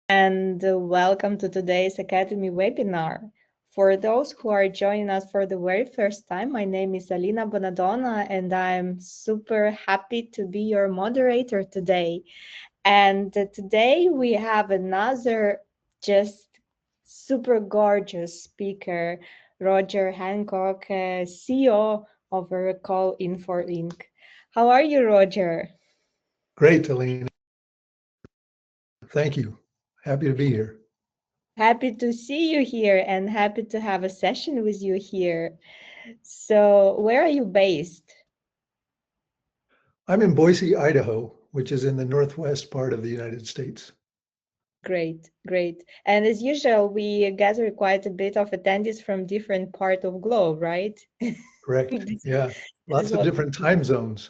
and welcome to today's Academy webinar. For those who are joining us for the very first time, my name is Alina Bonadonna, and I'm super happy to be your moderator today. And today we have another just super gorgeous speaker, Roger Hancock, CEO of Recall Info Inc. How are you, Roger? Great, Alina. Thank you. Happy to be here. Happy to see you here and happy to have a session with you here. So, where are you based? I'm in Boise, Idaho, which is in the northwest part of the United States. Great, great. And as usual, we gather quite a bit of attendees from different part of globe, right? Correct. This Yeah. this is Lots of what different time zones.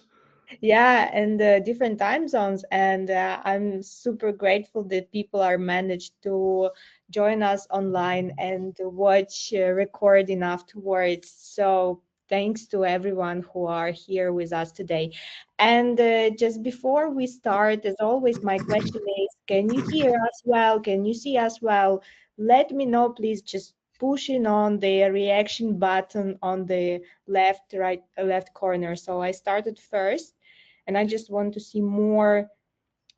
Yeah, and different time zones. And I'm super grateful that people are managed to join us online and to watch recording afterwards. So thanks to everyone who are here with us today. And just before we start, as always, my question is, can you hear us well? Can you see us well? Let me know, please, just pushing on the reaction button on the left corner. So I started first and I just want to see more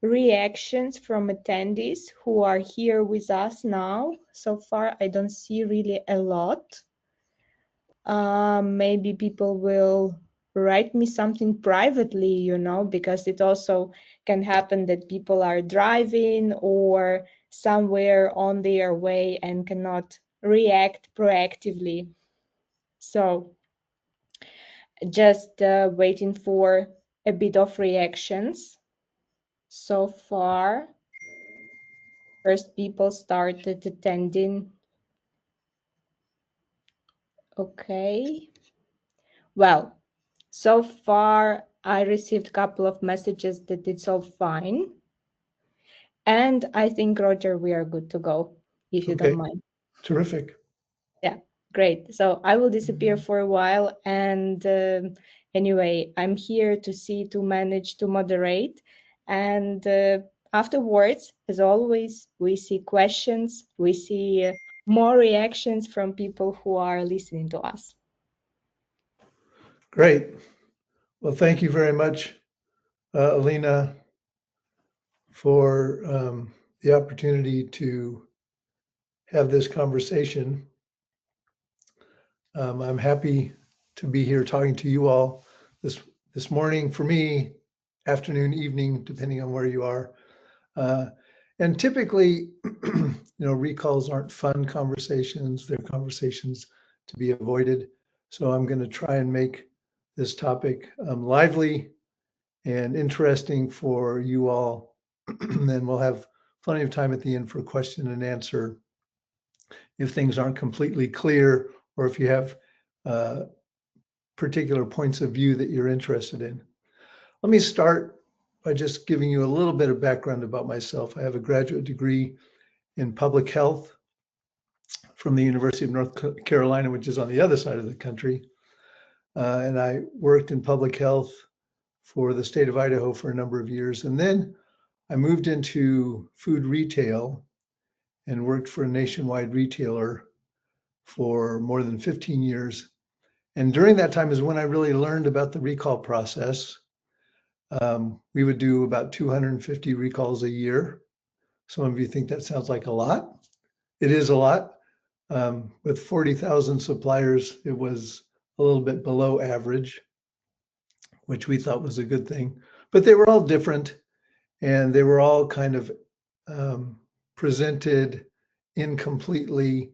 reactions from attendees who are here with us now. So far, I don't see really a lot. Maybe people will write me something privately, because it also can happen that people are driving or somewhere on their way and cannot react proactively. So just waiting for a bit of reactions. So far, first people started attending. Okay. Well, so far I received a couple of messages that it's all fine. And I think, Roger, we are good to go, if you don't Okay. mind. Terrific. Yeah, great. So I will disappear for a while. And anyway, I'm here to manage to moderate. And afterwards, as always, we see questions, we see more reactions from people who are listening to us. Great. Well, thank you very much, Alina, for the opportunity to have this conversation. I'm happy to be here talking to you all this morning. For me, afternoon, evening, depending on where you are. Uh, and typically, recalls aren't fun conversations. They're conversations to be avoided. So I'm going to try and make this topic lively and interesting for you all. Then we'll have plenty of time at the end for question and answer if things aren't completely clear or if you have uh, particular points of view that you're interested in. Let me start by just giving you a little bit of background about myself. I have a graduate degree in public health from the University of North Carolina, which is on the other side of the country. And I worked in public health for the state of Idaho for a number of years. And then I moved into food retail and worked for a nationwide retailer for more than 15 years. And during that time is when I really learned about the recall process. We would do about 250 recalls a year. Some of you think that sounds like a lot. It is a lot. With 40,000 suppliers, it was a little bit below average, which we thought was a good thing. But they were all different and they were all kind of presented incompletely.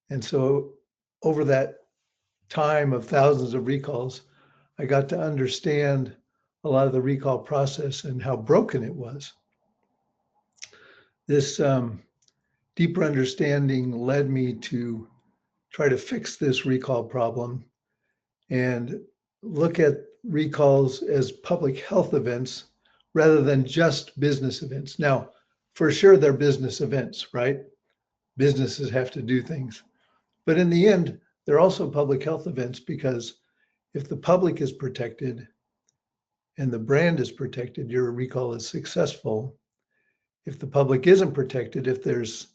And so over that time of thousands of recalls, I got to understand a lot of the recall process and how broken it was. This deeper understanding led me to try to fix this recall problem and look at recalls as public health events rather than just business events. Now, for sure, they're business events, right? Businesses have to do things. But in the end, they're also public health events because if the public is protected and the brand is protected, your recall is successful. if the public isn't protected, if there's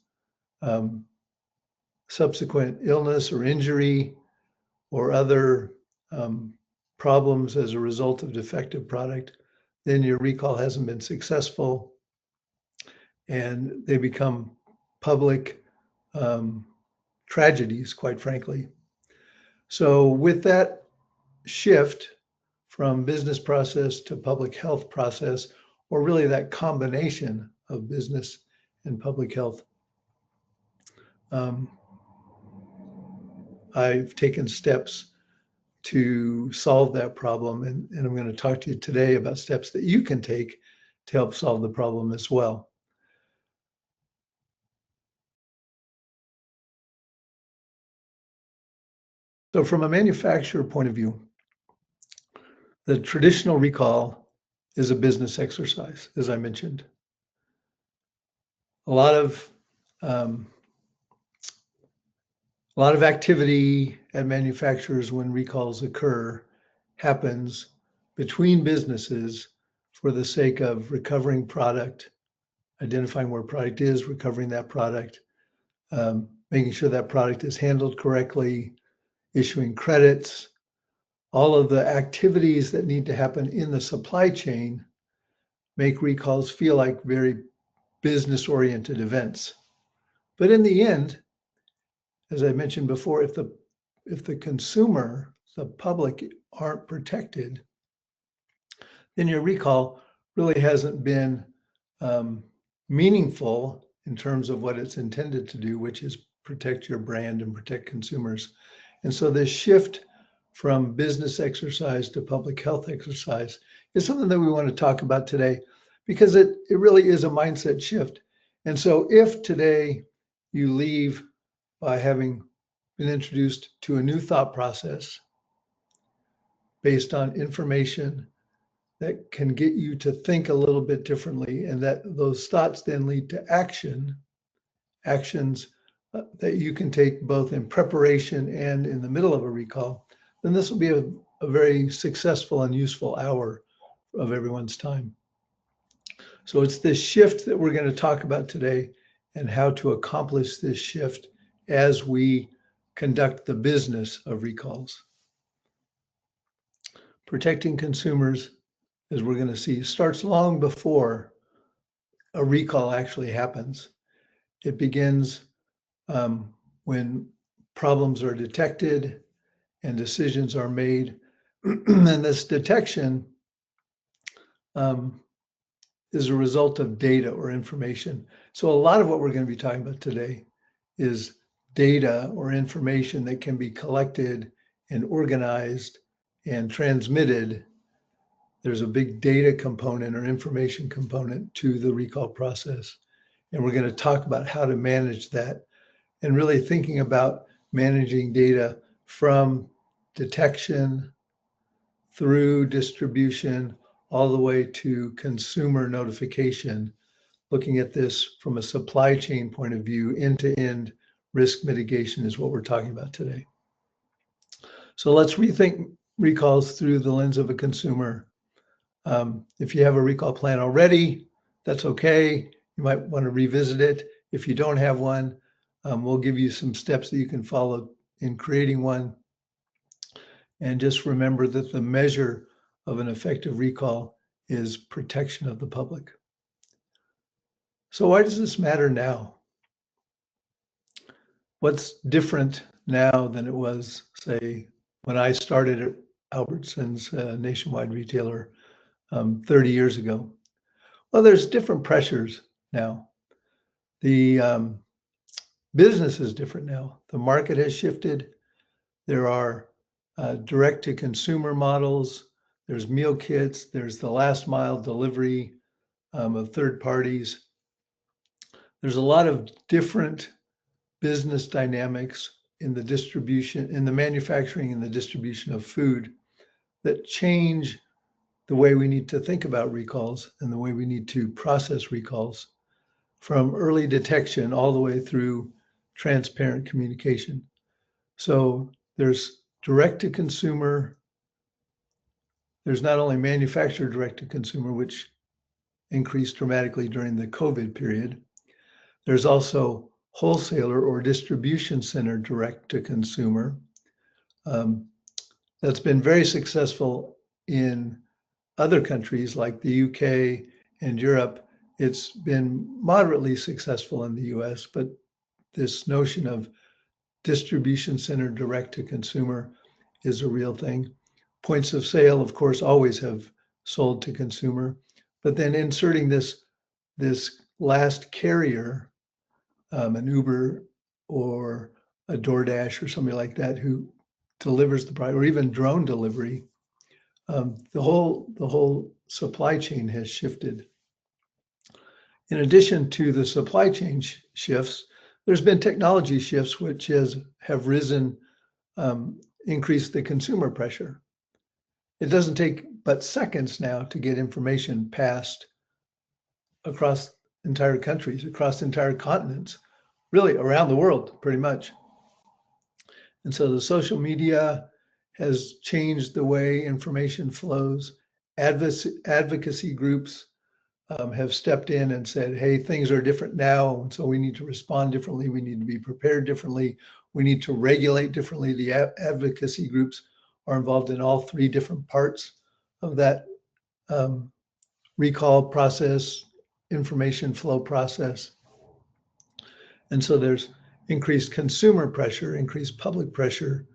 subsequent illness or injury or other problems as a result of defective product, then your recall hasn't been successful and they become public tragedies, quite frankly. So with that shift from business process to public health process, or really that combination of business and public health, I've taken steps to solve that problem. And I'm going to talk to you today about steps that you can take to help solve the problem as well. So from a manufacturer point of view, the traditional recall is a business exercise, as I mentioned. A lot of activity at manufacturers when recalls occur happens between businesses for the sake of recovering product, identifying where product is, recovering that product, making sure that product is handled correctly, issuing credits, all of the activities that need to happen in the supply chain make recalls feel like very business-oriented events. But in the end, as I mentioned before, if the consumer, the public, aren't protected, then your recall really hasn't been meaningful in terms of what it's intended to do, which is protect your brand and protect consumers. And so this shift from business exercise to public health exercise is something that we want to talk about today, because it really is a mindset shift. And so if today you leave by having been introduced to a new thought process based on information that can get you to think a little bit differently, and that those thoughts then lead to actions that you can take both in preparation and in the middle of a recall, then this will be a very successful and useful hour of everyone's time. So it's this shift that we're going to talk about today, and how to accomplish this shift as we conduct the business of recalls. Protecting consumers, as we're going to see, starts long before a recall actually happens. It begins when problems are detected and decisions are made. And this detection is a result of data or information. So a lot of what we're going to be talking about today is data or information that can be collected and organized and transmitted. There's a big data component or information component to the recall process. And we're going to talk about how to manage that, and really thinking about managing data from detection through distribution all the way to consumer notification, looking at this from a supply chain point of view. End-to-end risk mitigation is what we're talking about today. So let's rethink recalls through the lens of a consumer. If you have a recall plan already, that's okay. You might want to revisit it. If you don't have one, we'll give you some steps that you can follow in creating one. And just remember that the measure of an effective recall is protection of the public. So why does this matter now? What's different now than it was, say, when I started at Albertsons, a nationwide retailer, 30 years ago? Well, there's different pressures now. The business is different now. The market has shifted. There are direct-to-consumer models. There's meal kits. There's the last mile delivery of third parties. There's a lot of different business dynamics in the distribution, in the manufacturing and the distribution of food, that change the way we need to think about recalls and the way we need to process recalls, from early detection all the way through transparent communication. So there's direct to consumer. There's not only manufacturer direct to consumer, which increased dramatically during the COVID period. There's also wholesaler or distribution center direct to consumer. That's been very successful in other countries like the UK and Europe. It's been moderately successful in the US, but this notion of distribution center direct to consumer is a real thing. Points of sale, of course, always have sold to consumer, but then inserting this last carrier, an Uber or a DoorDash or somebody like that who delivers the product, or even drone delivery, the whole supply chain has shifted. In addition to the supply chain shifts, there's been technology shifts which have risen, increased the consumer pressure. It doesn't take but seconds now to get information passed across entire countries, across entire continents, really around the world, pretty much. And so the social media has changed the way information flows. Advocacy groups have stepped in and said, hey, things are different now, and so we need to respond differently. We need to be prepared differently. We need to regulate differently. The advocacy groups are involved in all three different parts of that recall process, information flow process. And so there's increased consumer pressure, increased public pressure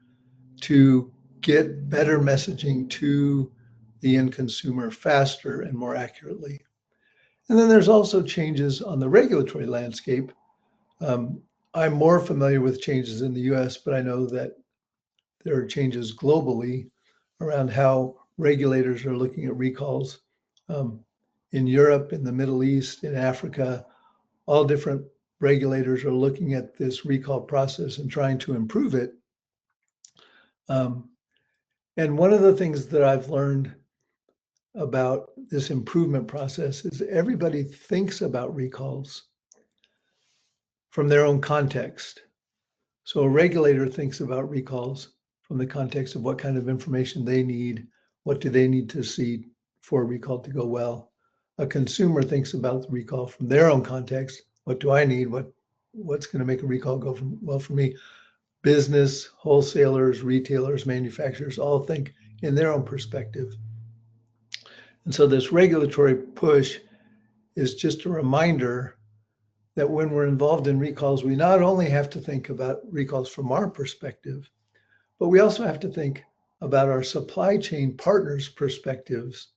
to get better messaging to the end consumer faster and more accurately. And then there's also changes on the regulatory landscape. I'm more familiar with changes in the US, but I know that there are changes globally around how regulators are looking at recalls. In Europe, in the Middle East, in Africa, all different regulators are looking at this recall process and trying to improve it. And one of the things that I've learned about this improvement process is everybody thinks about recalls from their own context. So a regulator thinks about recalls from the context of what kind of information they need, what do they need to see for a recall to go well. A consumer thinks about the recall from their own context. What do I need? What's going to make a recall go well for me? Business, wholesalers, retailers, manufacturers all think in their own perspective. And so this regulatory push is just a reminder that when we're involved in recalls, we not only have to think about recalls from our perspective, but we also have to think about our supply chain partners' perspectives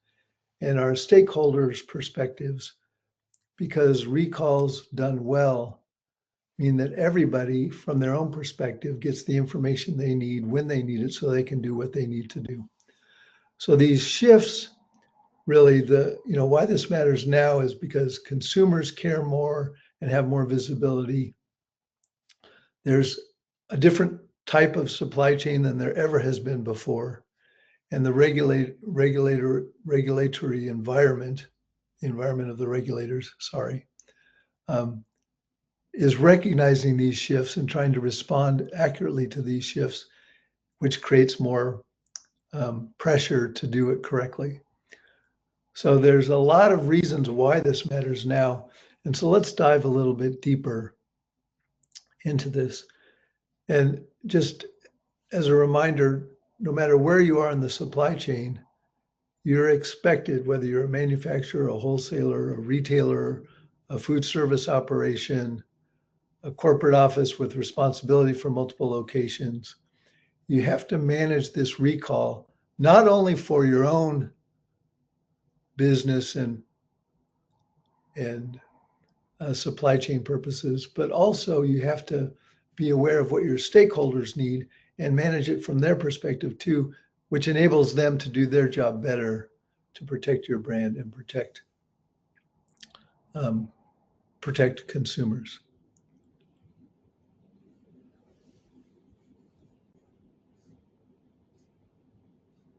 and our stakeholders' perspectives, because recalls done well mean that everybody from their own perspective gets the information they need when they need it so they can do what they need to do. So these shifts, really, why this matters now is because consumers care more and have more visibility. There's a different type of supply chain than there ever has been before. And the regulatory environment, the environment of the regulators, is recognizing these shifts and trying to respond accurately to these shifts, which creates more pressure to do it correctly. So there's a lot of reasons why this matters now. And so let's dive a little bit deeper into this. And just as a reminder, no matter where you are in the supply chain, you're expected, whether you're a manufacturer, a wholesaler, a retailer, a food service operation, a corporate office with responsibility for multiple locations, you have to manage this recall, not only for your own business and supply chain purposes, but also you have to be aware of what your stakeholders need and manage it from their perspective too, which enables them to do their job better to protect your brand and protect consumers.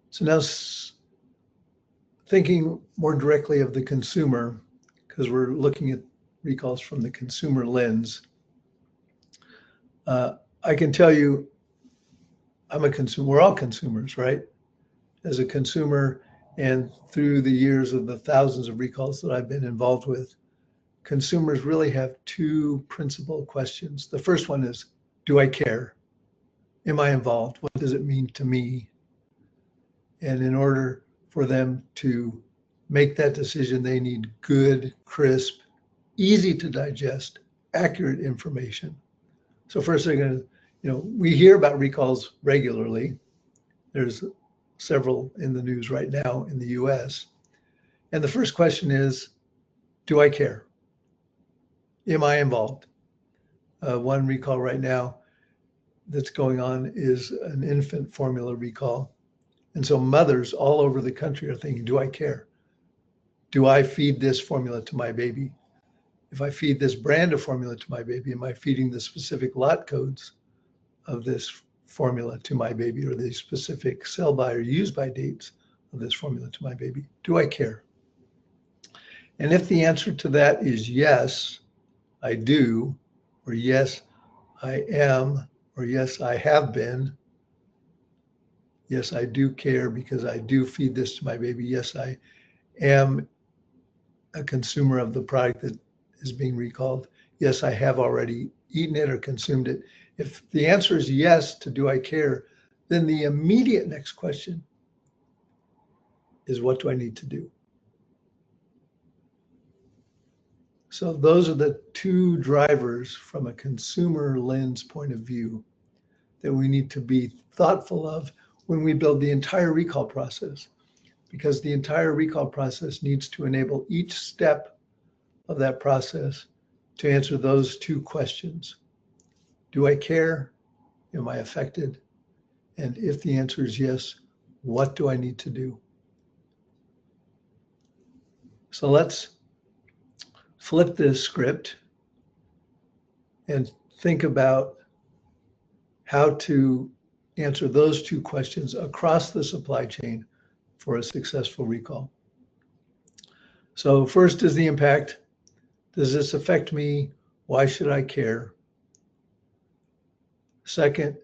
So now thinking more directly of the consumer, because we're looking at recalls from the consumer lens, I can tell you, I'm a consumer, we're all consumers, right? As a consumer And through the years of the thousands of recalls that I've been involved with, consumers really have two principal questions. The first one is, do I care? Am I involved? What does it mean to me? And in order for them to make that decision, they need good, crisp, easy to digest, accurate information. So first they're going to, we hear about recalls regularly. There's several in the news right now in the US. And the first question is, do I care? Am I involved? One recall right now that's going on is an infant formula recall. And so mothers all over the country are thinking, do I care? Do I feed this formula to my baby? If I feed this brand of formula to my baby, am I feeding the specific lot codes of this formula to my baby, or the specific sell by or use by dates of this formula to my baby? Do I care? And if the answer to that is yes, I do, or yes, I am, or yes, I have been, yes, I do care because I do feed this to my baby, yes, I am a consumer of the product that is being recalled, yes, I have already eaten it or consumed it. If the answer is yes to do I care, then the immediate next question is, what do I need to do? So those are the two drivers from a consumer lens point of view that we need to be thoughtful of when we build the entire recall process, because the entire recall process needs to enable each step of that process to answer those two questions. Do I care? Am I affected? And if the answer is yes, what do I need to do? So let's flip this script and think about how to answer those two questions across the supply chain for a successful recall. So first is the impact. Does this affect me? Why should I care? Second,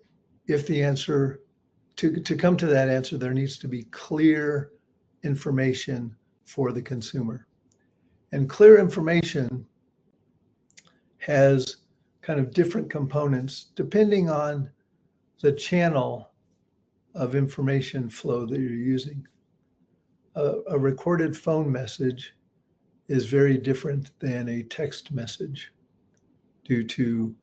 if the answer, to come to that answer, there needs to be clear information for the consumer. And clear information has kind of different components depending on the channel of information flow that you're using. A recorded phone message is very different than a text message due to,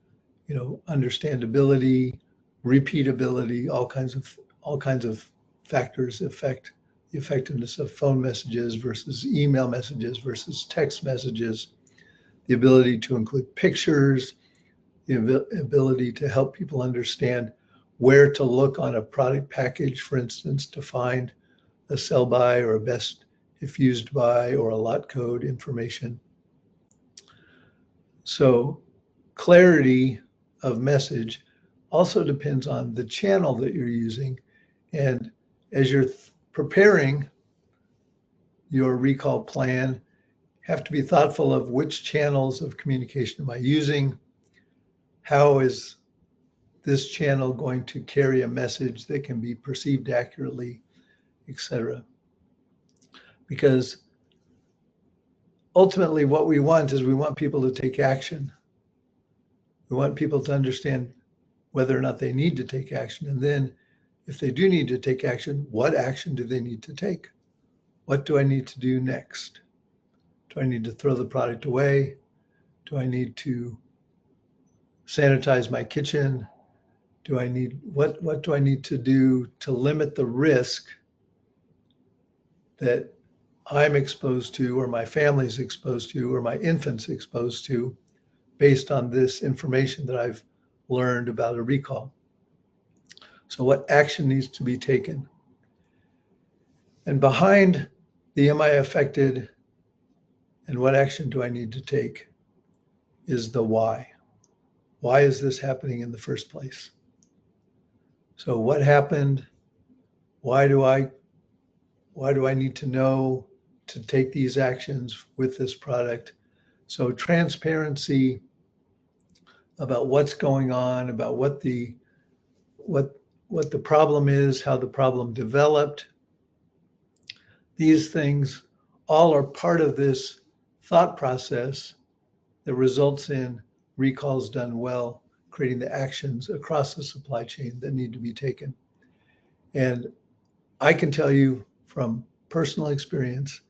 understandability, repeatability, all kinds of factors affect the effectiveness of phone messages versus email messages versus text messages, the ability to include pictures, the ability to help people understand where to look on a product package, for instance, to find a sell by or a best if used by or a lot code information. So clarity of message also depends on the channel that you're using. And as you're preparing your recall plan, have to be thoughtful of which channels of communication am I using? How is this channel going to carry a message that can be perceived accurately, etc. Because ultimately what we want is we want people to take action. We want people to understand whether or not they need to take action. And then if they do need to take action, what action do they need to take? What do I need to do next? Do I need to throw the product away? Do I need to sanitize my kitchen? What do I need to do to limit the risk that I'm exposed to, or my family's exposed to, or my infant's exposed to, based on this information that I've learned about a recall? So what action needs to be taken? And behind the am I affected and what action do I need to take is the why. Why is this happening in the first place? So what happened? Why do I need to know to take these actions with this product? So transparency about what's going on, about what the problem is, how the problem developed, These things all are part of this thought process that results in recalls done well, creating the actions across the supply chain that need to be taken. And I can tell you from personal experience,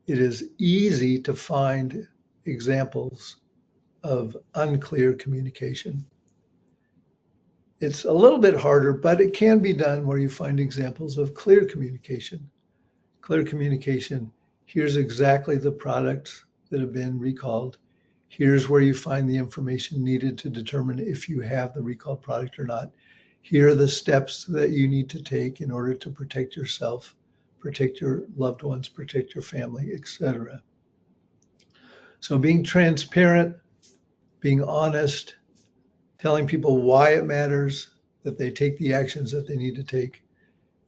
it is easy to find examples of unclear communication. It's a little bit harder, but it can be done where you find examples of clear communication. Clear communication, here's exactly the products that have been recalled. Here's where you find the information needed to determine if you have the recalled product or not. Here are the steps that you need to take in order to protect yourself, protect your loved ones, protect your family, etc. So being transparent, being honest, telling people why it matters that they take the actions that they need to take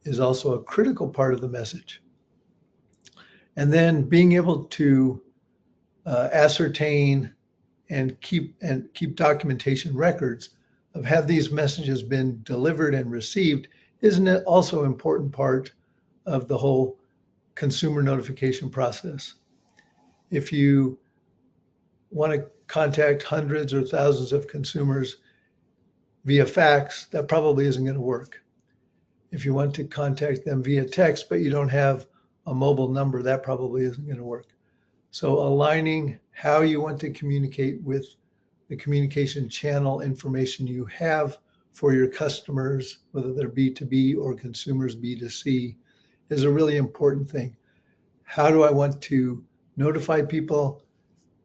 is also a critical part of the message. And then being able to ascertain and keep documentation records of have these messages been delivered and received, isn't it also an important part of the whole consumer notification process? If you want to contact hundreds or thousands of consumers via fax, that probably isn't going to work. If you want to contact them via text, but you don't have a mobile number, that probably isn't going to work. So aligning how you want to communicate with the communication channel information you have for your customers, whether they're B2B or consumers B2C, is a really important thing. How do I want to notify people?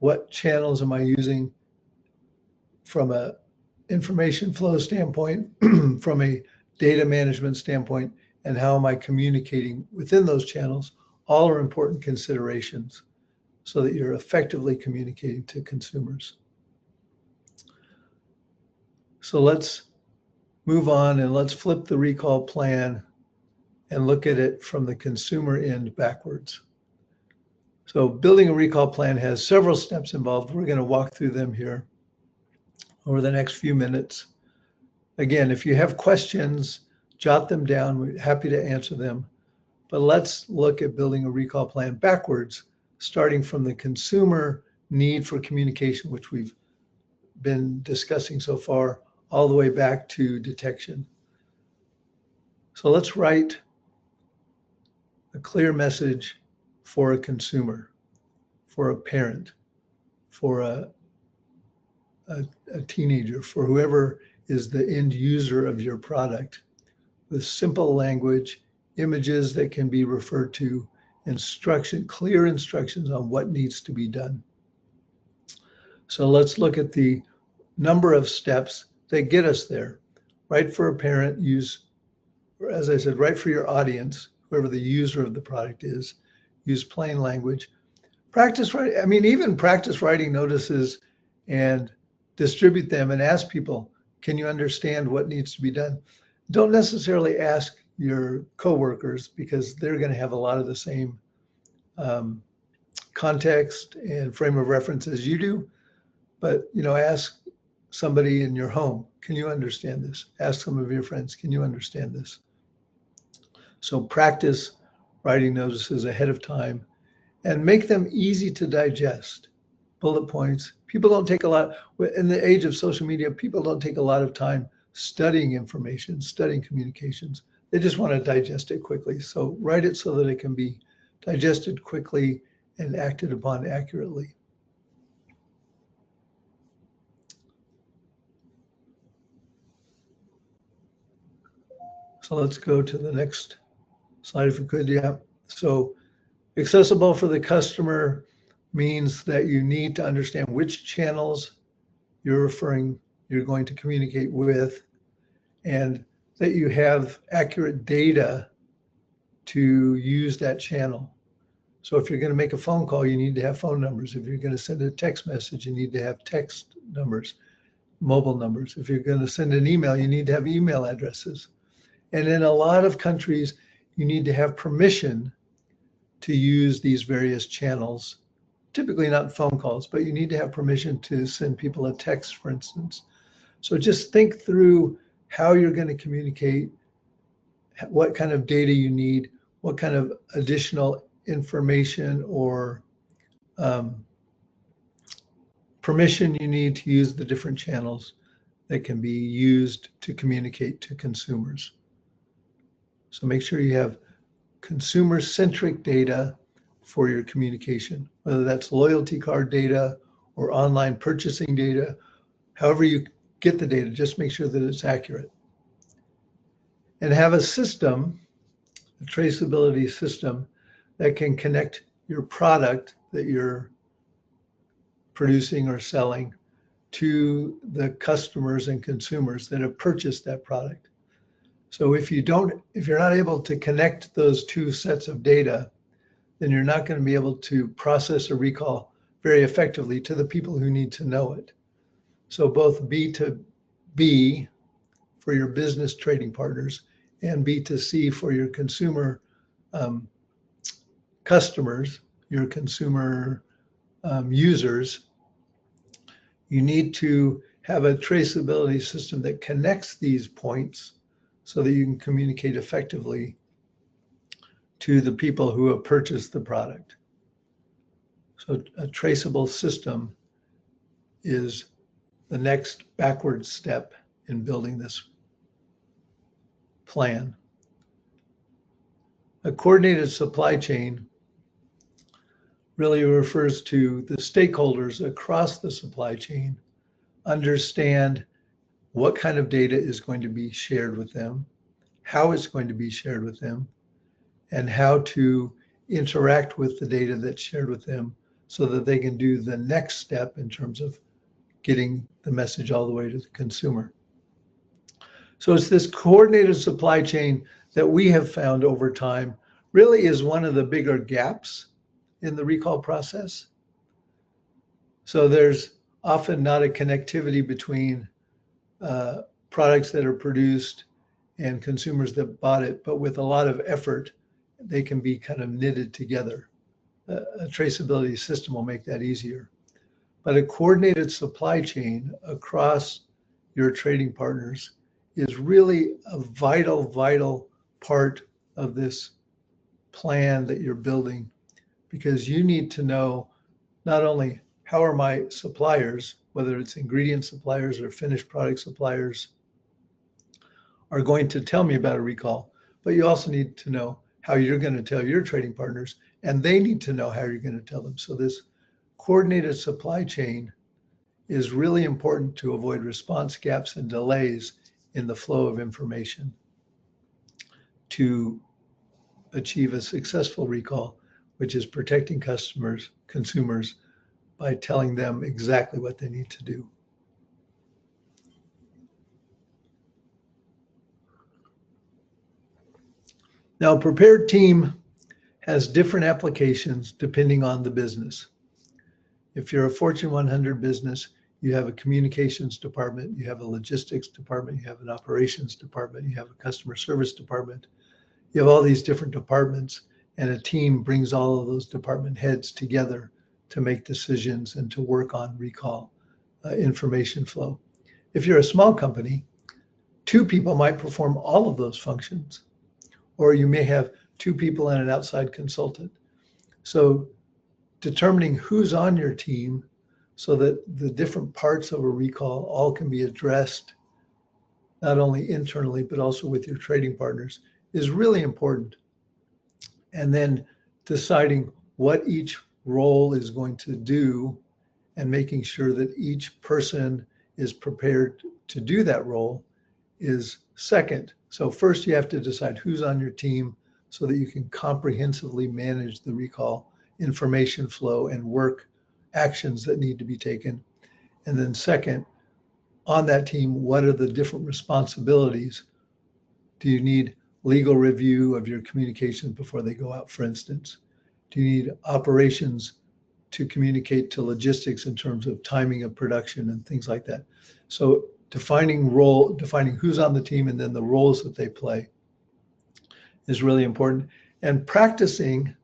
What channels am I using from a information flow standpoint, from a data management standpoint, and how am I communicating within those channels? All are important considerations so that you're effectively communicating to consumers. So let's move on and let's flip the recall plan and look at it from the consumer end backwards. So building a recall plan has several steps involved. We're going to walk through them here over the next few minutes. Again, if you have questions, jot them down. We're happy to answer them. But let's look at building a recall plan backwards, starting from the consumer need for communication, which we've been discussing so far, all the way back to detection. So let's write a clear message for a consumer, for a parent, for a teenager, for whoever is the end user of your product, with simple language, images that can be referred to, clear instructions on what needs to be done. So let's look at the number of steps that get us there. Write for a parent, as I said, write for your audience, whoever the user of the product is, use plain language. Practice writing, even practice writing notices and distribute them and ask people, can you understand what needs to be done? Don't necessarily ask your coworkers because they're going to have a lot of the same context and frame of reference as you do. But ask somebody in your home, can you understand this? Ask some of your friends, can you understand this? So practice writing notices ahead of time and make them easy to digest. Bullet points. People don't take a lot, in the age of social media, people don't take a lot of time studying information, studying communications. They just want to digest it quickly. So write it so that it can be digested quickly and acted upon accurately. So let's go to the next slide if we could. Yeah. So accessible for the customer means that you need to understand which channels you're going to communicate with, and that you have accurate data to use that channel. So if you're going to make a phone call, you need to have phone numbers. If you're going to send a text message, you need to have text numbers, mobile numbers. If you're going to send an email, you need to have email addresses. And in a lot of countries, you need to have permission to use these various channels, typically not phone calls, but you need to have permission to send people a text, for instance. So just think through how you're going to communicate, what kind of data you need, what kind of additional information or permission you need to use the different channels that can be used to communicate to consumers. So make sure you have consumer-centric data for your communication, whether that's loyalty card data or online purchasing data. However you get the data, just make sure that it's accurate. And have a system, a traceability system, that can connect your product that you're producing or selling to the customers and consumers that have purchased that product. So if you're not able to connect those two sets of data, then you're not going to be able to process a recall very effectively to the people who need to know it. So both B2B for your business trading partners and B2C for your consumer customers, your consumer users, you need to have a traceability system that connects these points so that you can communicate effectively to the people who have purchased the product. So a traceable system is the next backward step in building this plan. A coordinated supply chain really refers to the stakeholders across the supply chain understand what kind of data is going to be shared with them, how it's going to be shared with them, and how to interact with the data that's shared with them so that they can do the next step in terms of getting the message all the way to the consumer. So it's this coordinated supply chain that we have found over time really is one of the bigger gaps in the recall process. So there's often not a connectivity between products that are produced and consumers that bought it, but with a lot of effort, they can be kind of knitted together. A traceability system will make that easier. But a coordinated supply chain across your trading partners is really a vital part of this plan that you're building, because you need to know not only how are my suppliers, whether it's ingredient suppliers or finished product suppliers, are going to tell me about a recall, but you also need to know how you're going to tell your trading partners, and they need to know how you're going to tell them. So this coordinated supply chain is really important to avoid response gaps and delays in the flow of information to achieve a successful recall, which is protecting consumers by telling them exactly what they need to do. Now, a prepared team has different applications depending on the business. If you're a Fortune 100 business, you have a communications department, you have a logistics department, you have an operations department, you have a customer service department. You have all these different departments, and a team brings all of those department heads together to make decisions and to work on recall information flow. If you're a small company, 2 people might perform all of those functions, or you may have 2 people and an outside consultant. So determining who's on your team so that the different parts of a recall all can be addressed, not only internally, but also with your trading partners, is really important. And then deciding what each role is going to do and making sure that each person is prepared to do that role is second. So first you have to decide who's on your team so that you can comprehensively manage the recall information flow and work actions that need to be taken. And then second, on that team, what are the different responsibilities? Do you need legal review of your communications before they go out, for instance? Do you need operations to communicate to logistics in terms of timing of production and things like that? So defining who's on the team and then the roles that they play is really important. And practicing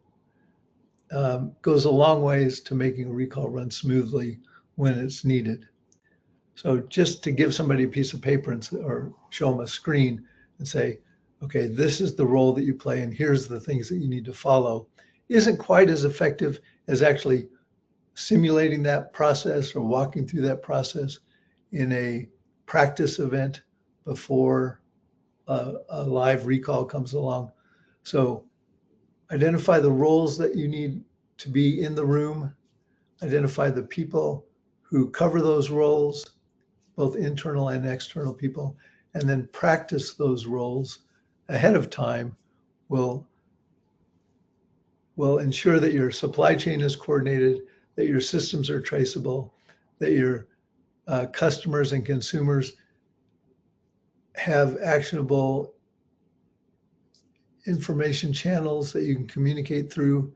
goes a long ways to making a recall run smoothly when it's needed. So just to give somebody a piece of paper or show them a screen and say, okay, this is the role that you play and here's the things that you need to follow, isn't quite as effective as actually simulating that process or walking through that process in a practice event before a live recall comes along. So identify the roles that you need to be in the room, identify the people who cover those roles, both internal and external people, and then practice those roles ahead of time will ensure that your supply chain is coordinated, that your systems are traceable, that your customers and consumers have actionable information channels that you can communicate through,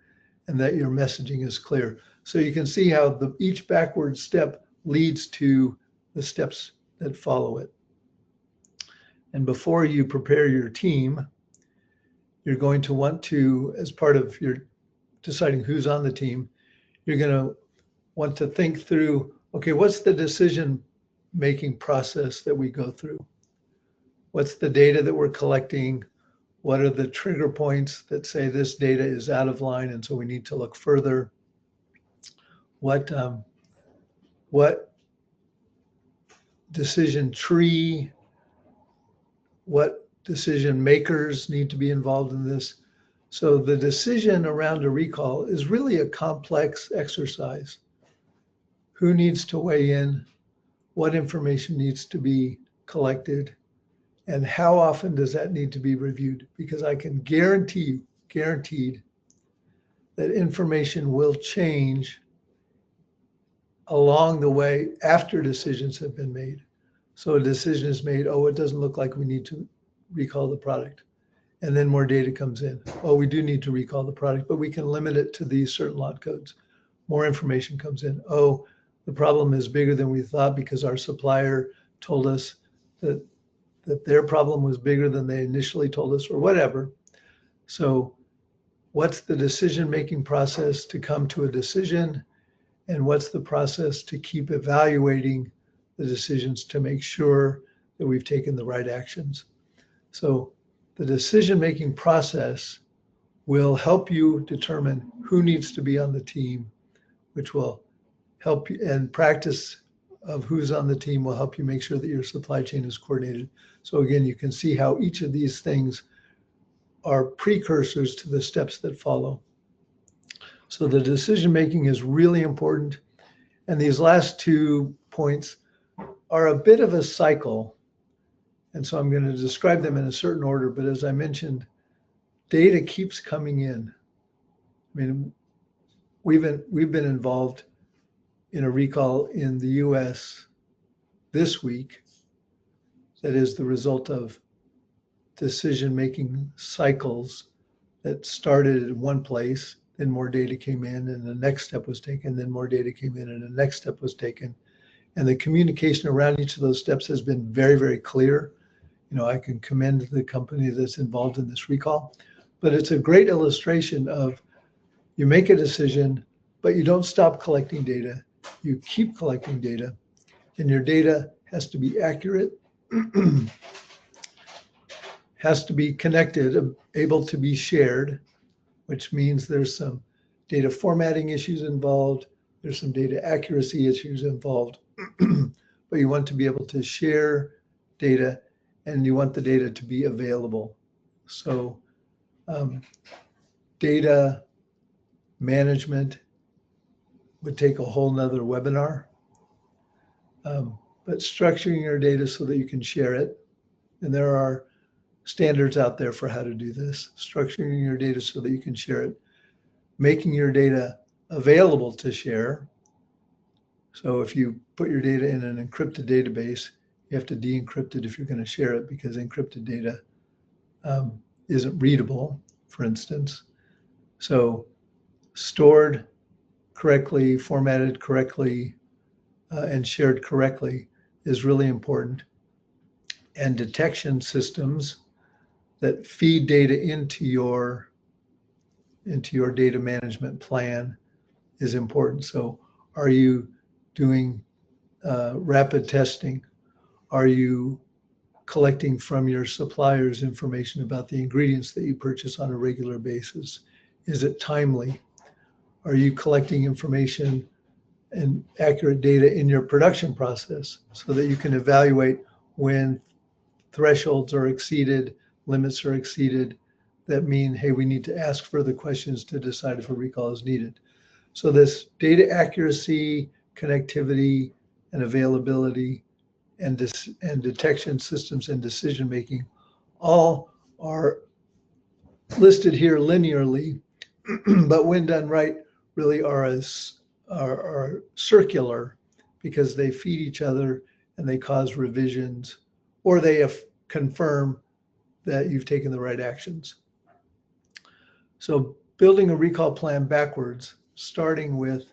and that your messaging is clear. So you can see how each backward step leads to the steps that follow it. And before you prepare your team, you're going to want to, as part of your deciding who's on the team, you're going to want to think through, okay, what's the decision making process that we go through? What's the data that we're collecting? What are the trigger points that say this data is out of line and so we need to look further? What decision tree, what decision makers need to be involved in this? So the decision around a recall is really a complex exercise. Who needs to weigh in? What information needs to be collected? And how often does that need to be reviewed? Because I can guaranteed that information will change along the way after decisions have been made. So a decision is made, oh, it doesn't look like we need to recall the product. And then more data comes in. Oh, we do need to recall the product, but we can limit it to these certain lot codes. More information comes in. Oh, the problem is bigger than we thought because our supplier told us that their problem was bigger than they initially told us, or whatever. So what's the decision-making process to come to a decision? And what's the process to keep evaluating the decisions to make sure that we've taken the right actions? So the decision-making process will help you determine who needs to be on the team, which will help you, and practice of who's on the team will help you make sure that your supply chain is coordinated. So again, you can see how each of these things are precursors to the steps that follow. So the decision-making is really important. And these last 2 points are a bit of a cycle. And so I'm going to describe them in a certain order, but as I mentioned, data keeps coming in. I mean, we've been involved in a recall in the US this week that is the result of decision-making cycles that started in one place, then more data came in, and the next step was taken, then more data came in, and the next step was taken. And the communication around each of those steps has been very, very clear. You know, I can commend the company that's involved in this recall, but it's a great illustration of you make a decision, but you don't stop collecting data. You keep collecting data, and your data has to be accurate, has to be connected, able to be shared, which means there's some data formatting issues involved, there's some data accuracy issues involved, but you want to be able to share data and you want the data to be available. So data management would take a whole nother webinar, but structuring your data so that you can share it. And there are standards out there for how to do this, structuring your data so that you can share it, making your data available to share. So if you put your data in an encrypted database, you have to de-encrypt it if you're going to share it because encrypted data isn't readable, for instance. So stored correctly, formatted correctly, and shared correctly is really important. And detection systems that feed data into your data management plan is important. So are you doing rapid testing? Are you collecting from your suppliers information about the ingredients that you purchase on a regular basis? Is it timely? Are you collecting information and accurate data in your production process so that you can evaluate when thresholds are exceeded, limits are exceeded, that mean, hey, we need to ask further questions to decide if a recall is needed. So this data accuracy, connectivity, and availability, and detection systems and decision making all are listed here linearly, but when done right, really are circular because they feed each other and they cause revisions, or they confirm that you've taken the right actions. So building a recall plan backwards, starting with,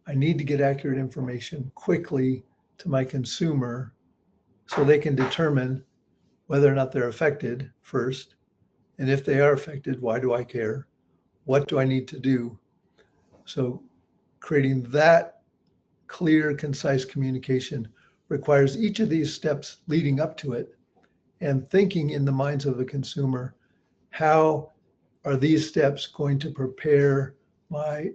I need to get accurate information quickly to my consumer so they can determine whether or not they're affected first. And if they are affected, why do I care? What do I need to do? So creating that clear, concise communication requires each of these steps leading up to it and thinking in the minds of the consumer, how are these steps going to prepare my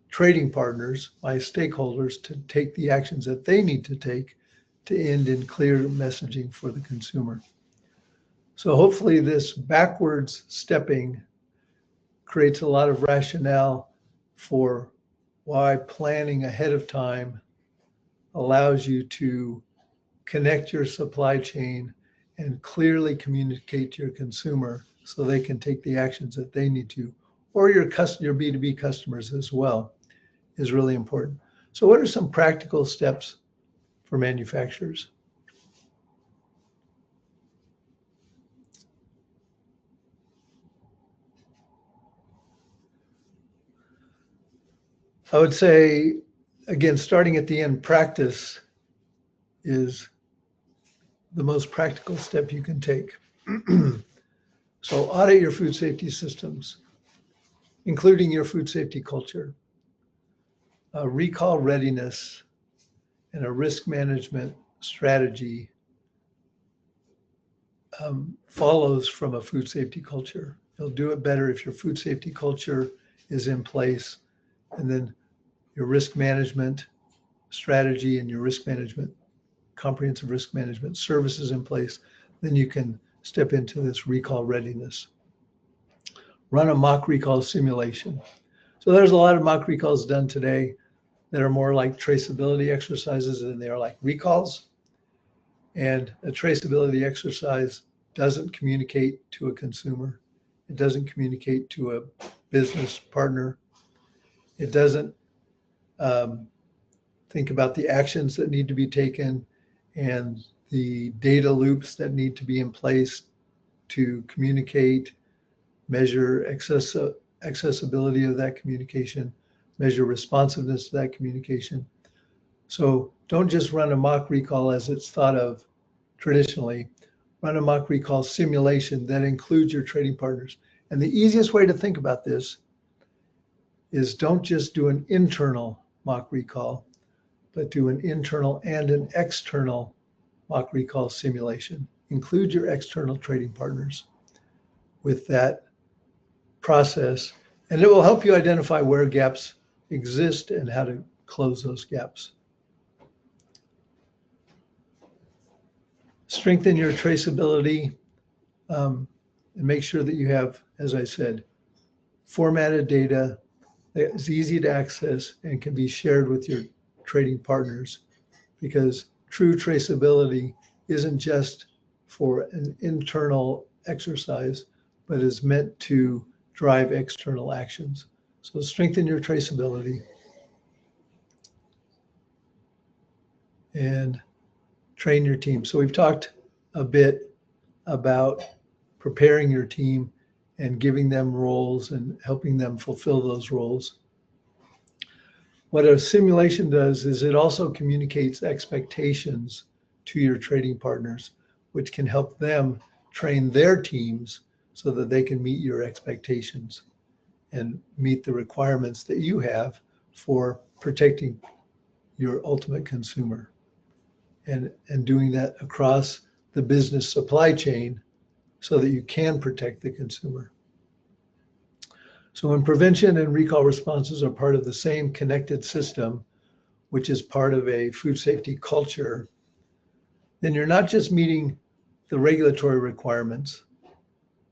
trading partners, my stakeholders, to take the actions that they need to take to end in clear messaging for the consumer. So hopefully this backwards stepping creates a lot of rationale for why planning ahead of time allows you to connect your supply chain and clearly communicate to your consumer so they can take the actions that they need to, or your B2B customers as well, is really important. So what are some practical steps for manufacturers? I would say, again, starting at the end, practice is the most practical step you can take. So audit your food safety systems, including your food safety culture, recall readiness, and a risk management strategy follows from a food safety culture. You'll do it better if your food safety culture is in place, and then your risk management strategy and your risk management, comprehensive risk management services in place, then you can step into this recall readiness. Run a mock recall simulation. So there's a lot of mock recalls done today that are more like traceability exercises than they are like recalls. And a traceability exercise doesn't communicate to a consumer. It doesn't communicate to a business partner. It doesn't think about the actions that need to be taken and the data loops that need to be in place to communicate, measure accessibility of that communication, measure responsiveness to that communication. So don't just run a mock recall as it's thought of traditionally. Run a mock recall simulation that includes your trading partners. And the easiest way to think about this is don't just do an internal mock recall, but do an internal and an external mock recall simulation. Include your external trading partners with that process, and it will help you identify where gaps exist and how to close those gaps. Strengthen your traceability and make sure that you have, as I said, formatted data that is easy to access and can be shared with your trading partners, because true traceability isn't just for an internal exercise, but is meant to drive external actions. So strengthen your traceability and train your team. So we've talked a bit about preparing your team and giving them roles and helping them fulfill those roles. What a simulation does is it also communicates expectations to your trading partners, which can help them train their teams so that they can meet your expectations and meet the requirements that you have for protecting your ultimate consumer. And doing that across the business supply chain so that you can protect the consumer. So when prevention and recall responses are part of the same connected system, which is part of a food safety culture, then you're not just meeting the regulatory requirements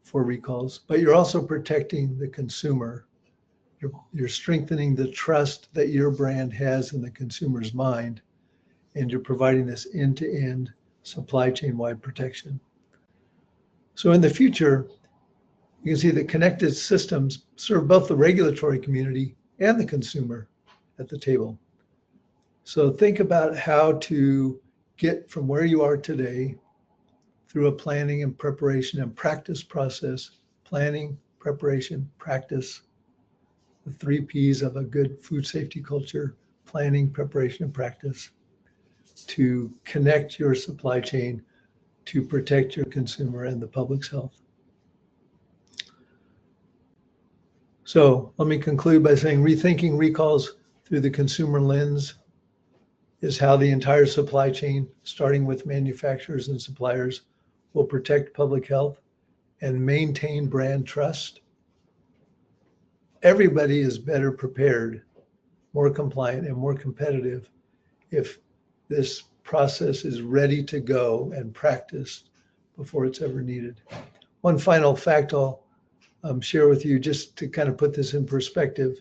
for recalls, but you're also protecting the consumer. You're strengthening the trust that your brand has in the consumer's mind, and you're providing this end-to-end supply chain-wide protection. So in the future, you can see that connected systems serve both the regulatory community and the consumer at the table. So think about how to get from where you are today through a planning and preparation and practice process. Planning, preparation, practice, the 3 Ps of a good food safety culture: planning, preparation, and practice, to connect your supply chain to protect your consumer and the public's health. So let me conclude by saying rethinking recalls through the consumer lens is how the entire supply chain, starting with manufacturers and suppliers, will protect public health and maintain brand trust. Everybody is better prepared, more compliant, and more competitive if this process is ready to go and practiced before it's ever needed. One final fact I'll share with you, just to kind of put this in perspective.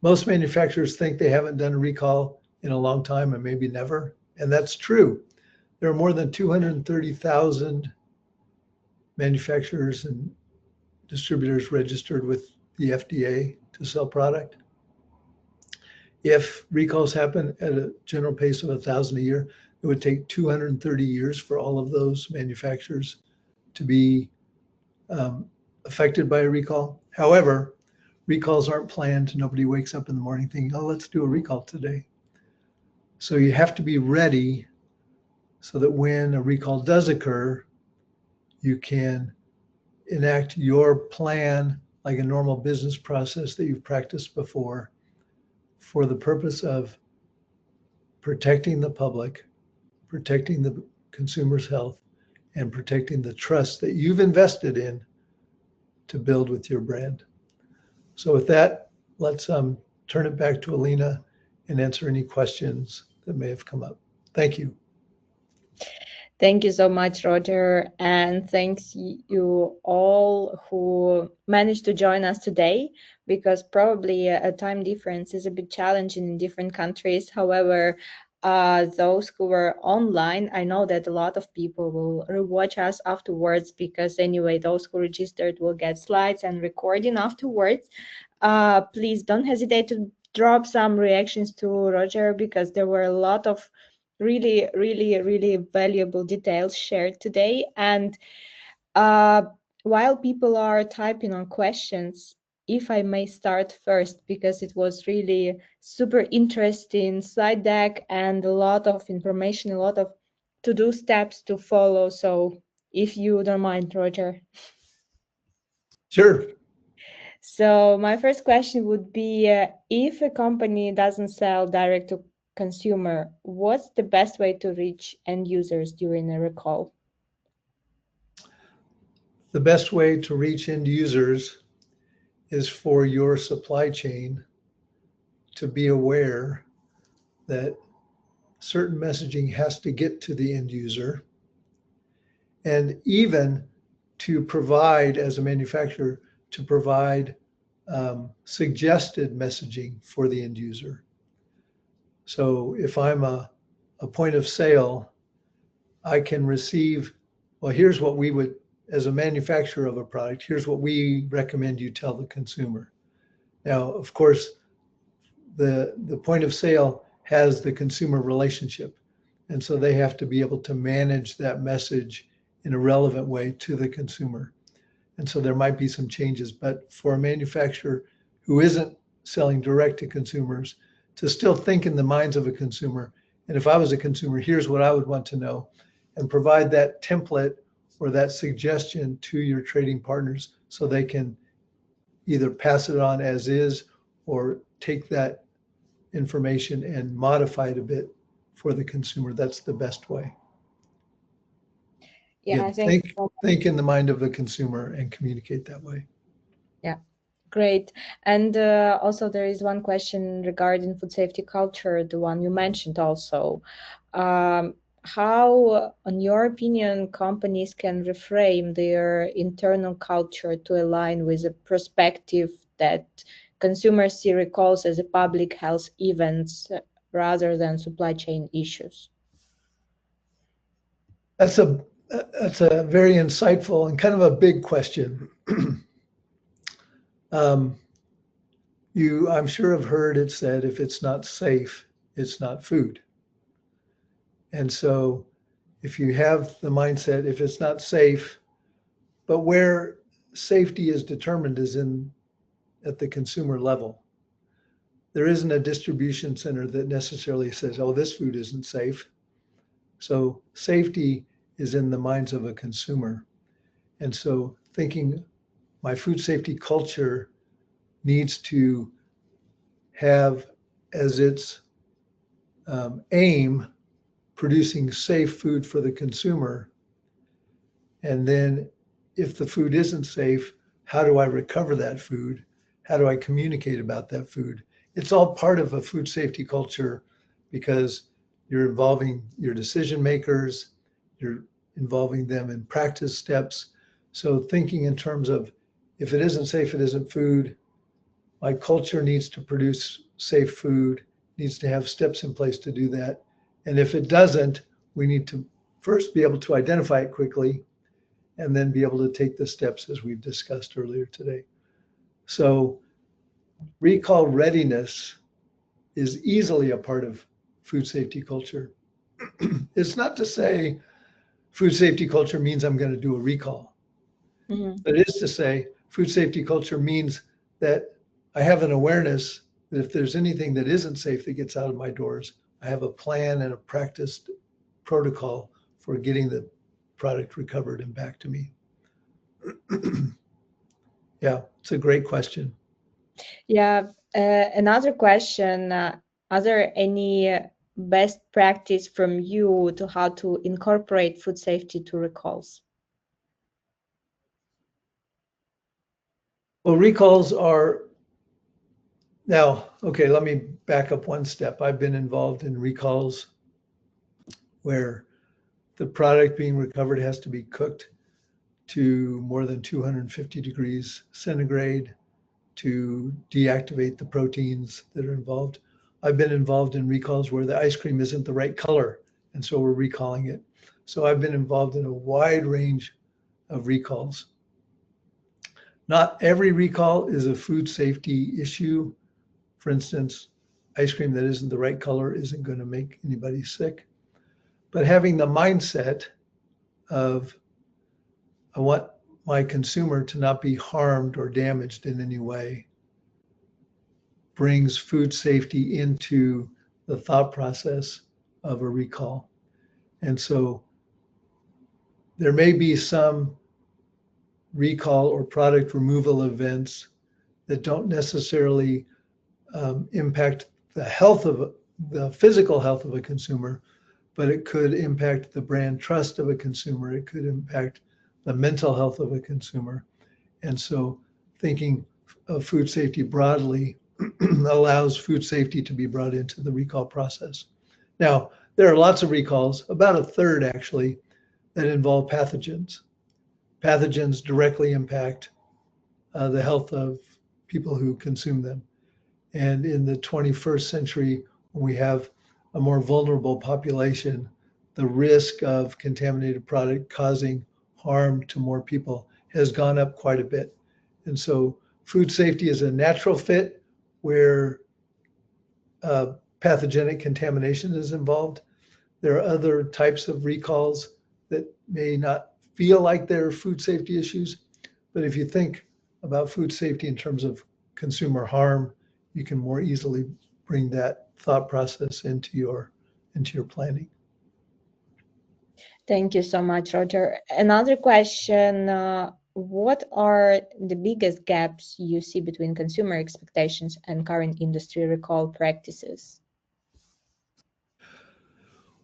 Most manufacturers think they haven't done a recall in a long time and maybe never, and that's true. There are more than 230,000 manufacturers and distributors registered with the FDA to sell product. If recalls happen at a general pace of 1,000 a year, it would take 230 years for all of those manufacturers to be affected by a recall. However, recalls aren't planned. Nobody wakes up in the morning thinking, oh, let's do a recall today. So you have to be ready so that when a recall does occur, you can enact your plan like a normal business process that you've practiced before, for the purpose of protecting the public, protecting the consumer's health, and protecting the trust that you've invested in to build with your brand. So with that, let's turn it back to Alina and answer any questions that may have come up. Thank you. Thank you so much, Roger, and thanks you all who managed to join us today, because probably a time difference is a bit challenging in different countries. However, those who were online, I know that a lot of people will rewatch us afterwards, because anyway, those who registered will get slides and recording afterwards. Please don't hesitate to drop some reactions to Roger, because there were a lot of really valuable details shared today. And while people are typing on questions, if I may start first, because it was really super interesting slide deck and a lot of information, a lot of to-do steps to follow. So if you don't mind, Roger. Sure. So my first question would be, if a company doesn't sell direct to consumer, what's the best way to reach end users during a recall? The best way to reach end users is for your supply chain to be aware that certain messaging has to get to the end user, and even to provide, as a manufacturer, to provide suggested messaging for the end user. So if I'm a point of sale, I can receive, well, here's what we would, as a manufacturer of a product, here's what we recommend you tell the consumer. Now, of course, the point of sale has the consumer relationship. And so they have to be able to manage that message in a relevant way to the consumer. And so there might be some changes, but for a manufacturer who isn't selling direct to consumers, to still think in the minds of a consumer, and if I was a consumer, here's what I would want to know, and provide that template or that suggestion to your trading partners so they can either pass it on as is or take that information and modify it a bit for the consumer. That's the best way. Yeah, Again, thank you so much. think in the mind of the consumer and communicate that way. Yeah. Great. And also, there is one question regarding food safety culture, the one you mentioned also. How, in your opinion, companies can reframe their internal culture to align with a perspective that consumers see recalls as a public health events rather than supply chain issues? That's a that's a very insightful and kind of a big question. um, I'm sure have heard it said, if it's not safe, it's not food. And so if you have the mindset, if it's not safe, but where safety is determined is in at the consumer level. There isn't a distribution center that necessarily says, oh, this food isn't safe. So safety is in the minds of a consumer. And so thinking my food safety culture needs to have as its aim producing safe food for the consumer. And then if the food isn't safe, how do I recover that food? How do I communicate about that food? It's all part of a food safety culture because you're involving your decision makers, you're involving them in practice steps. So thinking in terms of if it isn't safe, it isn't food. My culture needs to produce safe food, needs to have steps in place to do that. And if it doesn't, we need to first be able to identify it quickly and then be able to take the steps as we've discussed earlier today. So recall readiness is easily a part of food safety culture. It's not to say food safety culture means I'm going to do a recall, Mhm. but it is to say food safety culture means that I have an awareness that if there's anything that isn't safe that gets out of my doors, I have a plan and a practiced protocol for getting the product recovered and back to me. Yeah, it's a great question. Yeah, another question, are there any best practice from you to how to incorporate food safety to recalls? Well, recalls are now, okay, let me back up one step. I've been involved in recalls where the product being recovered has to be cooked to more than 250 degrees centigrade to deactivate the proteins that are involved. I've been involved in recalls where the ice cream isn't the right color, and so we're recalling it. So I've been involved in a wide range of recalls. Not every recall is a food safety issue. For instance, ice cream that isn't the right color isn't going to make anybody sick. But having the mindset of, I want my consumer to not be harmed or damaged in any way brings food safety into the thought process of a recall. And so there may be some recall or product removal events that don't necessarily impact the health of the physical health of a consumer, but it could impact the brand trust of a consumer. It could impact the mental health of a consumer. And so thinking of food safety broadly allows food safety to be brought into the recall process. Now, there are lots of recalls, about a third actually, that involve pathogens. Pathogens directly impact the health of people who consume them. And in the 21st century, when we have a more vulnerable population, the risk of contaminated product causing harm to more people has gone up quite a bit. And so food safety is a natural fit where pathogenic contamination is involved. There are other types of recalls that may not feel like they're food safety issues, but if you think about food safety in terms of consumer harm, you can more easily bring that thought process into your planning. Thank you so much, Roger. Another question, what are the biggest gaps you see between consumer expectations and current industry recall practices?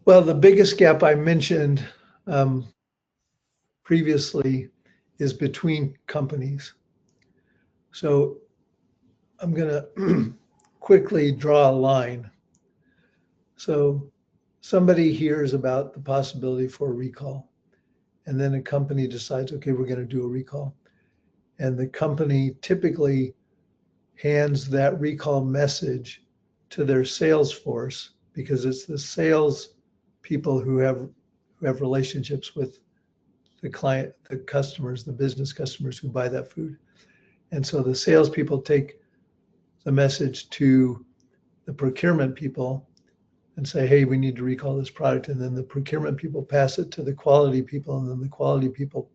Well, the biggest gap I mentioned, previously is between companies. So I'm going to quickly draw a line. So somebody hears about the possibility for a recall, and then a company decides, okay, we're going to do a recall. And the company typically hands that recall message to their sales force, because it's the sales people who have relationships with the client, the customers, the business customers who buy that food. And so the salespeople take the message to the procurement people and say, hey, we need to recall this product. And then the procurement people pass it to the quality people, and then the quality people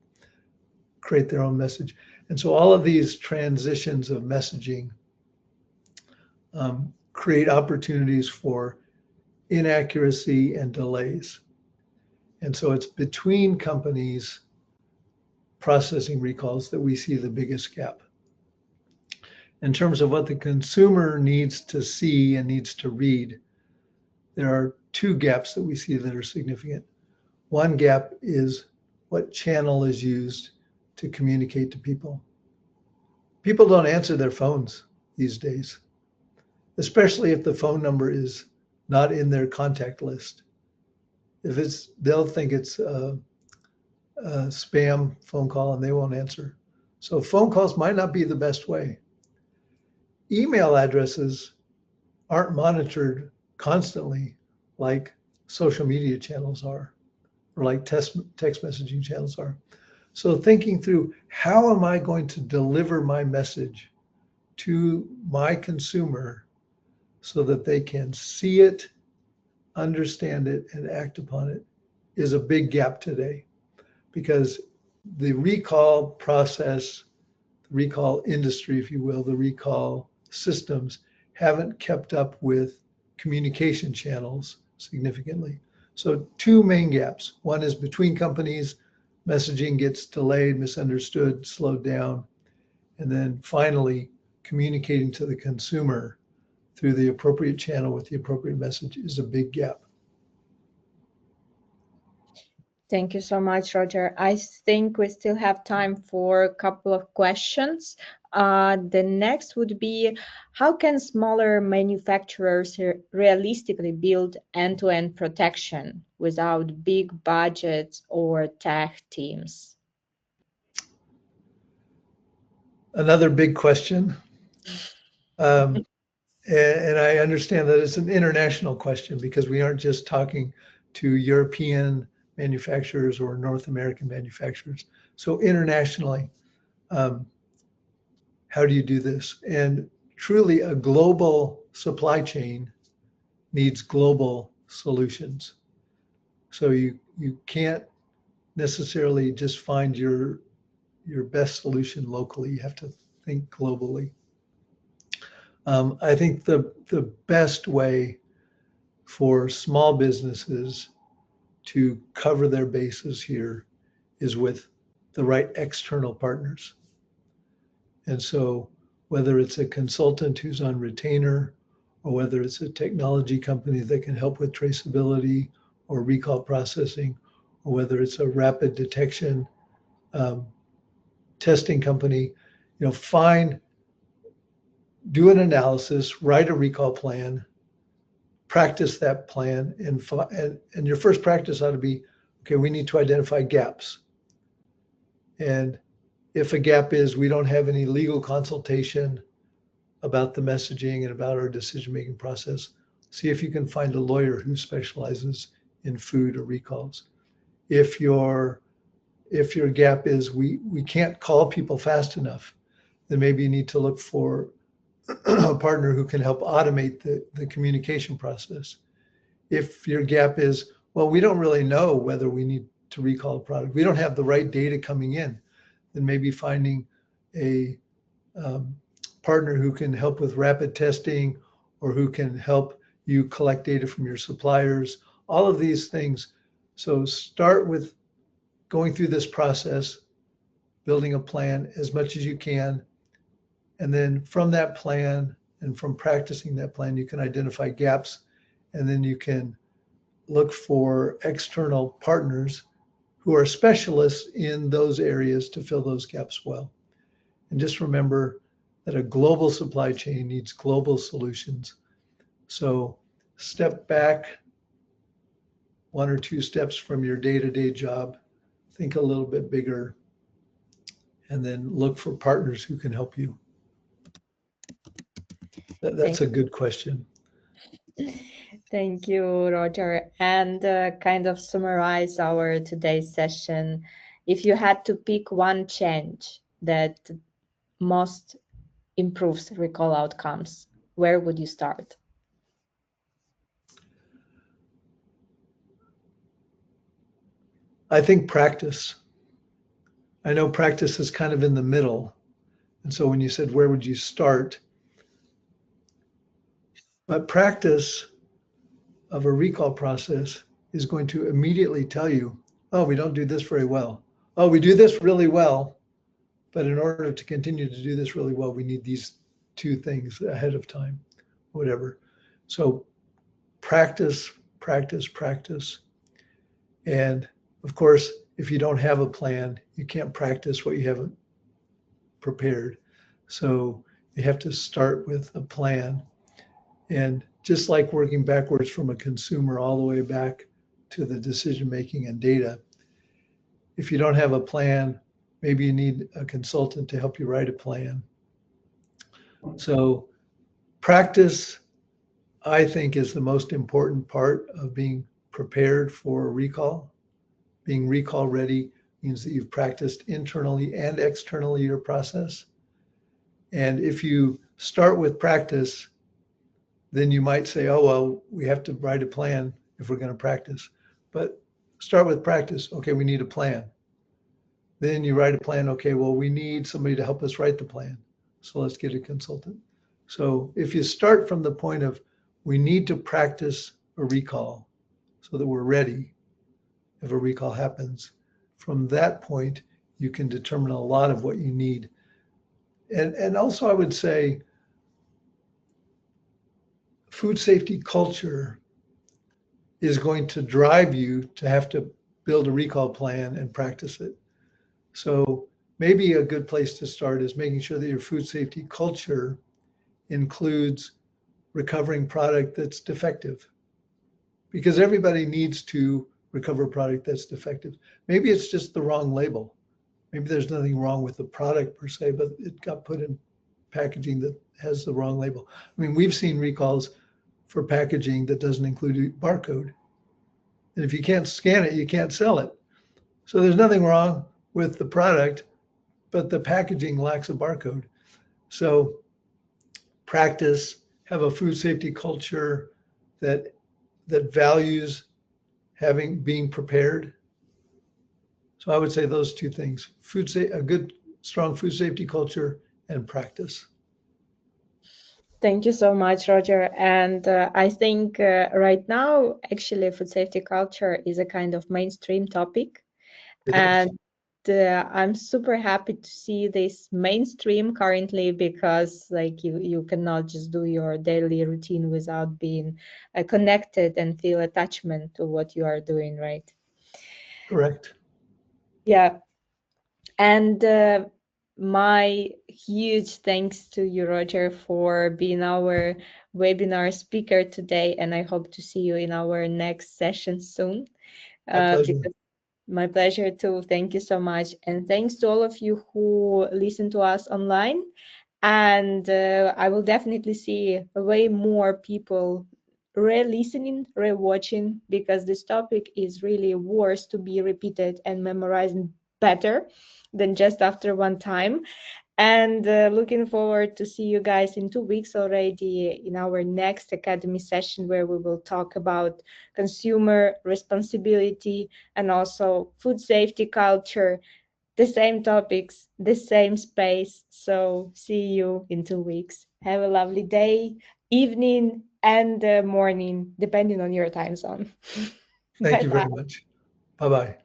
create their own message. And so all of these transitions of messaging create opportunities for inaccuracy and delays. And so it's between companies processing recalls that we see the biggest gap. In terms of what the consumer needs to see and needs to read, there are two gaps that we see that are significant. One gap is what channel is used to communicate to people. People don't answer their phones these days, especially if the phone number is not in their contact list. If it's, they'll think it's a spam phone call and they won't answer. So phone calls might not be the best way. Email addresses aren't monitored constantly like social media channels are, or like text messaging channels are. So thinking through, how am I going to deliver my message to my consumer so that they can see it, understand it, and act upon it, is a big gap today, because the recall process, the recall industry, if you will, the recall systems haven't kept up with communication channels significantly. So two main gaps. One is between companies, messaging gets delayed, misunderstood, slowed down. And then finally, communicating to the consumer through the appropriate channel with the appropriate message is a big gap. Thank you so much, Roger. I think we still have time for a couple of questions. The next would be, how can smaller manufacturers realistically build end-to-end protection without big budgets or tech teams? Another big question. And I understand that it's an international question, because we aren't just talking to European manufacturers or North American manufacturers. So internationally, how do you do this? And truly, a global supply chain needs global solutions. So you can't necessarily just find your best solution locally. You have to think globally. I think the best way for small businesses to cover their bases here is with the right external partners. And so whether it's a consultant who's on retainer, or whether it's a technology company that can help with traceability or recall processing, or whether it's a rapid detection testing company, do an analysis, write a recall plan, practice that plan, and your first practice ought to be, okay, we need to identify gaps. And if a gap is we don't have any legal consultation about the messaging and about our decision-making process, see if you can find a lawyer who specializes in food or recalls. If your gap is we can't call people fast enough, then maybe you need to look for a partner who can help automate the communication process. If your gap is, well, we don't really know whether we need to recall a product, we don't have the right data coming in, then maybe finding a partner who can help with rapid testing, or who can help you collect data from your suppliers, all of these things. So start with going through this process, building a plan as much as you can. And then from that plan and from practicing that plan, you can identify gaps, and then you can look for external partners who are specialists in those areas to fill those gaps well. And just remember that a global supply chain needs global solutions. So step back 1 or 2 steps from your day-to-day job, think a little bit bigger, and then look for partners who can help you. That's Thank a good question. Thank you, Roger. And kind of summarize our today's session. If you had to pick one change that most improves recall outcomes, where would you start? I think practice. I know practice is kind of in the middle. And so when you said, where would you start? But practice of a recall process is going to immediately tell you, oh, we don't do this very well. Oh, we do this really well. But in order to continue to do this really well, we need these 2 things ahead of time, whatever. So practice, practice, practice. And of course, if you don't have a plan, you can't practice what you haven't prepared. So you have to start with a plan. And just like working backwards from a consumer all the way back to the decision making and data, if you don't have a plan, maybe you need a consultant to help you write a plan. So practice, I think, is the most important part of being prepared for recall. Being recall ready means that you've practiced internally and externally your process. And if you start with practice, then you might say, oh, well, we have to write a plan if we're going to practice. But start with practice. Okay, we need a plan. Then you write a plan. Okay, well, we need somebody to help us write the plan. So let's get a consultant. So if you start from the point of we need to practice a recall so that we're ready if a recall happens, from that point, you can determine a lot of what you need. And also, I would say food safety culture is going to drive you to have to build a recall plan and practice it. So maybe a good place to start is making sure that your food safety culture includes recovering product that's defective, because everybody needs to recover a product that's defective. Maybe it's just the wrong label. Maybe there's nothing wrong with the product per se, but it got put in packaging that has the wrong label. I mean, we've seen recalls for packaging that doesn't include a barcode. And if you can't scan it, you can't sell it. So there's nothing wrong with the product, but the packaging lacks a barcode. So practice, have a food safety culture that values being prepared. So I would say those 2 things: a good, strong food safety culture and practice. Thank you so much, Roger. And I think right now, actually, food safety culture is a kind of mainstream topic. It is. And I'm super happy to see this mainstream currently, because like you cannot just do your daily routine without being connected and feel attachment to what you are doing, right? Correct. Yeah. And my huge thanks to you, Roger, for being our webinar speaker today. And I hope to see you in our next session soon. My pleasure. Because my pleasure too. Thank you so much. And thanks to all of you who listen to us online. And I will definitely see way more people re-listening, re-watching, because this topic is really worth to be repeated and memorized better than just after one time. And looking forward to see you guys in 2 weeks already in our next Academy session, where we will talk about consumer responsibility and also food safety culture, the same topics, the same space. So see you in 2 weeks. Have a lovely day, evening, and morning, depending on your time zone. Thank Bye you bye. very much. Bye-bye.